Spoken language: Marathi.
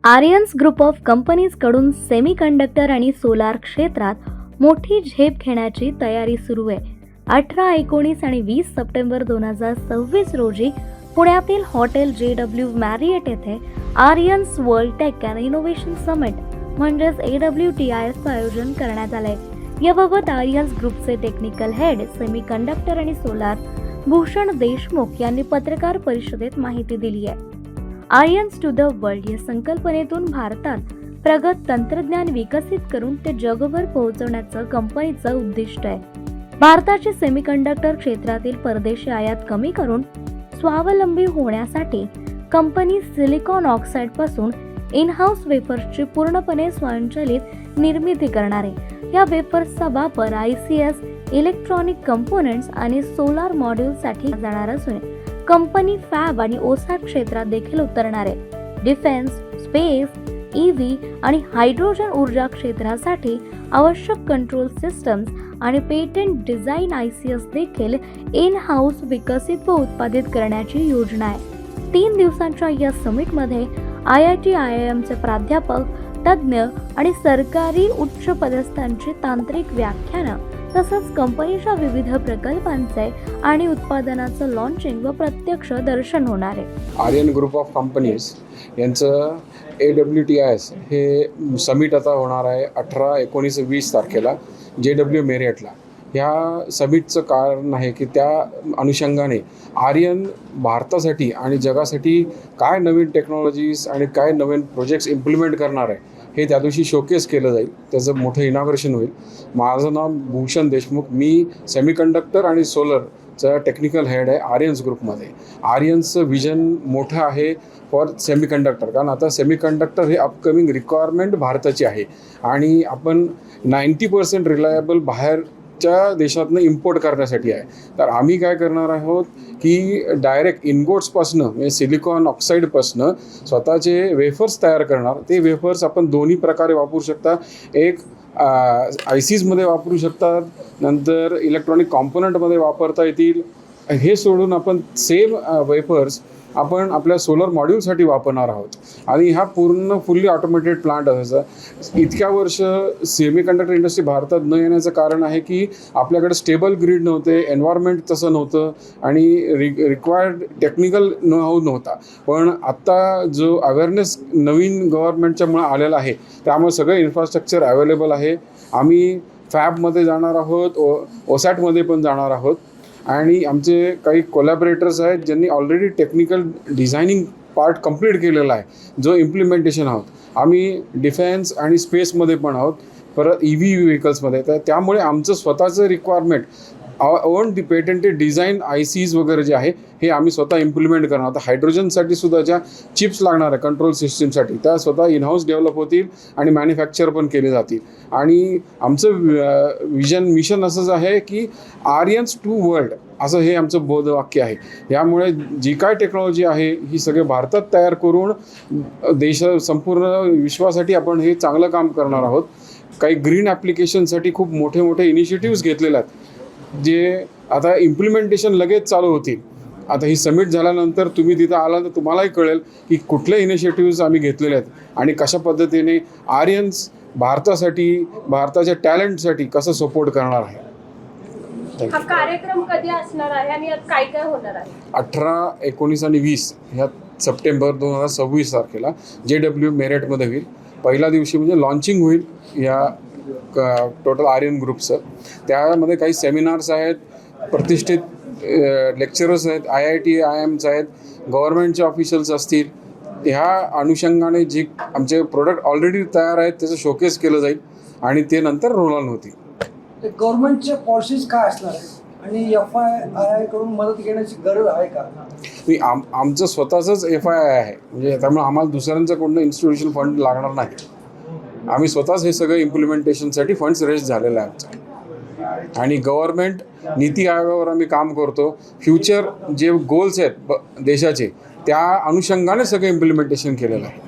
आर्यन्स ग्रुप ऑफ कंपनीजकडून सेमीकंडक्टर आणि सोलार क्षेत्रात मोठी झेप घेण्याची तयारी सुरू आहे. 18, 19 आणि 20 सप्टेंबर 2026 रोजी पुण्यातील हॉटेल JW मॅरियट येथे Aryans world tech and innovation summit म्हणजेच AWTI's आयोजन करण्यात आले. याबाबत आर्यन्स ग्रुपचे टेक्निकल हेड सेमीकंडक्टर आणि सोलार भूषण देशमुख यांनी पत्रकार परिषदेत माहिती दिली आहे. आर्यन्स टू द वर्ल्ड या संकल्पनेतून भारतात प्रगत तंत्रज्ञान विकसित करून ते जगभर पोहोचवण्याचं कंपनीचं उद्दिष्ट आहे. भारताची सेमीकंडक्टर क्षेत्रातील परदेशी आयात कमी करून स्वावलंबी होण्यासाठी कंपनी सिलिकॉन ऑक्साईड पासून इन हाऊस वेफर्सची पूर्णपणे स्वयंचलित निर्मिती करणार आहे. या वेफर्सचा वापर ICS, इलेक्ट्रॉनिक कंपोनेंट्स आणि सोलार मॉड्यूलसाठी जाणार असून कंपनी फॅब आणि ओसॅट क्षेत्रात देखील उतरणार आहे. डिफेन्स, स्पेस, EV आणि हायड्रोजन ऊर्जा क्षेत्रासाठी आवश्यक कंट्रोल सिस्टम्स आणि पेटंट डिझाईन ICS देखील इन हाऊस विकसित व उत्पादित करण्याची योजना आहे. 3 दिवसांच्या या समिटमध्ये IIT IIMचे प्राध्यापक, तज्ज्ञ आणि सरकारी उच्च पदस्थांची तांत्रिक व्याख्यानं तसंच कंपनीच्या विविध प्रकल्पांचे आणि उत्पादनाचं लॉन्चिंग व प्रत्यक्ष दर्शन होणार आहे. आर्यन ग्रुप ऑफ कंपनीज यांचं AWTIS हे समिट आता होणार आहे 18, 19, 20 तारखेला JW मॅरियटला. ह्या समिटचं कारण आहे की त्या अनुषंगाने आर्यन भारतासाठी आणि जगासाठी काय नवीन टेक्नॉलॉजीज आणि काय नवीन प्रोजेक्ट्स इम्प्लिमेंट करणार आहे हे त्या दिवशी शोकेस केलं जाईल. त्याचं मोठं इनॉग्रेशन होईल. माझं नाव भूषण देशमुख. मी सेमीकंडक्टर आणि सोलरचं टेक्निकल हेड आहे आर्यन्स ग्रुपमध्ये. आर्यन्सचं विजन मोठं आहे फॉर सेमीकंडक्टर, कारण आता सेमीकंडक्टर हे अपकमिंग रिक्वायरमेंट भारताची आहे आणि आपण 90% रिलायबल बाहेरच्या देशातनं इम्पोर्ट करण्यासाठी आहे. तर आम्ही काय करणार आहोत की डायरेक्ट इनगोट्सपासनं म्हणजे सिलिकॉन ऑक्साईडपासनं स्वतःचे वेफर्स तयार करणार. ते वेफर्स आपण दोन्ही प्रकारे वापरू शकता. एक ICSमध्ये वापरू शकतात, नंतर इलेक्ट्रॉनिक कॉम्पोनंटमध्ये वापरता येतील. हे सोडून आपण सेम वेफर्स आपण आपल्या सोलर मॉड्यूलसाठी वापरणार आहोत आणि हा पूर्ण फुल्ली ऑटोमेटेड प्लांट असायचा. इतक्या वर्ष सेमीकंडक्टर इंडस्ट्री भारतात न येण्याचं कारण आहे की आपल्याकडे स्टेबल ग्रीड नव्हते, एन्व्हायरमेंट तसं नव्हतं आणि रिक्वायर्ड टेक्निकल नो हाऊ नव्हता. पण आत्ता जो अवेअरनेस नवीन गव्हर्नमेंटच्यामुळे आलेला आहे त्यामुळे सगळं इन्फ्रास्ट्रक्चर अवेलेबल आहे. आम्ही फॅबमध्ये जाणार आहोत, ओसॅटमध्ये पण जाणार आहोत आणि आमचे काही कोलॅबरेटर्स आहेत ज्यांनी already technical designing part complete केलेला आहे, जो इम्प्लिमेंटेशन आहोत. आम्ही डिफेन्स आणि स्पेसमध्ये पण आहोत, परत EV व्हेकल्समध्ये. तर त्यामुळे आमचं स्वतःचं requirement on patented design ICs वगैरे जे आहे हे आम्ही स्वतः इम्प्लिमेंट करणार. आता हायड्रोजनसाठी सुद्धा ज्या चिप्स लागणार आहे कंट्रोल सिस्टीमसाठी त्या स्वतः इनहाऊस डेव्हलप होतील आणि मॅन्युफॅक्चर पण केले जातील. आणि आमचं मिशन असंच आहे की आर्यन्स टू वर्ल्ड असं हे आमचं बोधवाक्य आहे. यामुळे जी काय टेक्नॉलॉजी आहे ही सगळे भारतात तयार करून संपूर्ण विश्वासाठी आपण हे चांगलं काम करणार आहोत. काही ग्रीन ॲप्लिकेशनसाठी खूप मोठे मोठे इनिशिएटिव्स घेतलेले आहेत जे आता इम्प्लिमेंटेशन लगेच चालू होतील. आता ही समिट झाल्यानंतर तुम्ही तिथं आला तर तुम्हालाही कळेल की कुठले इनिशिएटिव्स आम्ही घेतलेले आहेत आणि कशा पद्धतीने आर्यन्स भारतासाठी, भारताच्या टॅलेंटसाठी कसं सपोर्ट करणार आहे. हा कार्यक्रम कधी असणार आहे आणि यात काय काय होणार आहे? 18, 19 आणि 20 ह्या सप्टेंबर 2026 तारखेला JW मॅरियटमध्ये होईल. पहिल्या दिवशी म्हणजे लॉन्चिंग होईल या टोटल आर्यन ग्रुपचं. त्यामध्ये काही सेमिनार्स आहेत, प्रतिष्ठित लेक्चरर्स आहेत, IIT IIMs आहेत, गव्हर्नमेंटचे ऑफिशियल्स असतील. ह्या अनुषंगाने जे आमचे प्रोडक्ट ऑलरेडी तयार आहेत त्याचं शोकेस केलं जाईल आणि ते नंतर रोल ऑन होतील. गव्हर्नमेंटच्या पॉलिसीज काय असणार आहे आणि FII कडून मदत घेण्याची गरज आहे का? आमचं स्वतःचंच FII आहे, म्हणजे त्यामुळे आम्हाला दुसऱ्यांचं कोणतं इन्स्टिट्यूशन फंड लागणार नाही. आम्ही स्वतःच हे सगळं इम्प्लिमेंटेशनसाठी फंड्स रेज झालेलं आहे आमचं. आणि गव्हर्नमेंट नीती आयोगावर आम्ही काम करतो. फ्युचर जे गोल्स आहेत देशाचे त्या अनुषंगाने सगळं इम्प्लिमेंटेशन केलेलं आहे.